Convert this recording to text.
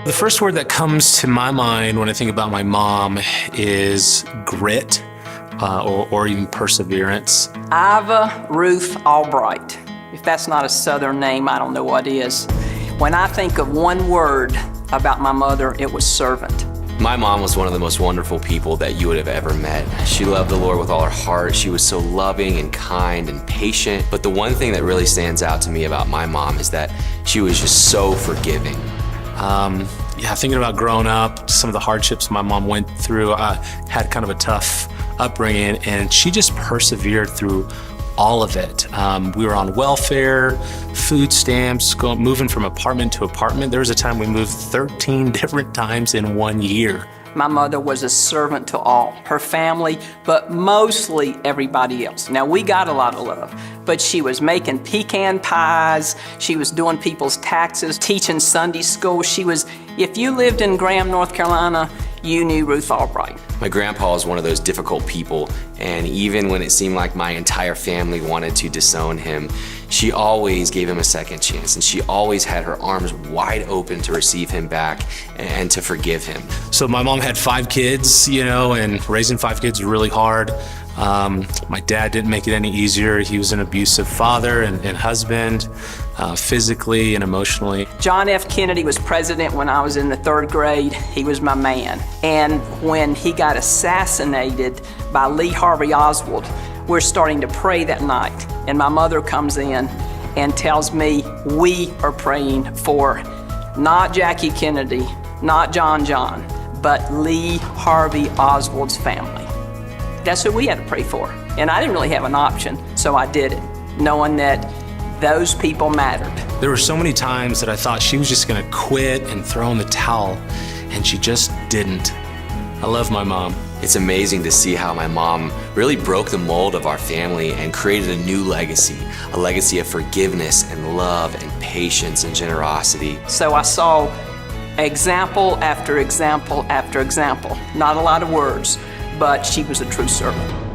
The first word that comes to my mind when I think about my mom is grit, or even perseverance. Iva Ruth Albright. If that's not a Southern name, I don't know what is. When I think of one word about my mother, it was servant. My mom was one of the most wonderful people that you would have ever met. She loved the Lord with all her heart. She was so loving and kind and patient. But the one thing that really stands out to me about my mom is that she was just so forgiving. Thinking about growing up, some of the hardships my mom went through, I had kind of a tough upbringing, and she just persevered through all of it. We were on welfare, food stamps, moving from apartment to apartment. There was a time we moved 13 different times in 1 year. My mother was a servant to all, her family, but mostly everybody else. Now, we got a lot of love, but she was making pecan pies, she was doing people's taxes, teaching Sunday school. If you lived in Graham, North Carolina, you knew Ruth Albright. My grandpa was one of those difficult people, and even when it seemed like my entire family wanted to disown him, she always gave him a second chance, and she always had her arms wide open to receive him back and to forgive him. So my mom had 5 kids, and raising 5 kids was really hard. My dad didn't make it any easier. He was an abusive father and husband, physically and emotionally. John F. Kennedy was president when I was in the 3rd grade. He was my man. And when he got assassinated by Lee Harvey Oswald, we're starting to pray that night. And my mother comes in and tells me we are praying for not Jackie Kennedy, not John, but Lee Harvey Oswald's family. That's who we had to pray for. And I didn't really have an option, so I did it, knowing that those people mattered. There were so many times that I thought she was just gonna quit and throw in the towel, and she just didn't. I love my mom. It's amazing to see how my mom really broke the mold of our family and created a new legacy, a legacy of forgiveness and love and patience and generosity. So I saw example after example after example. Not a lot of words, but she was a true servant.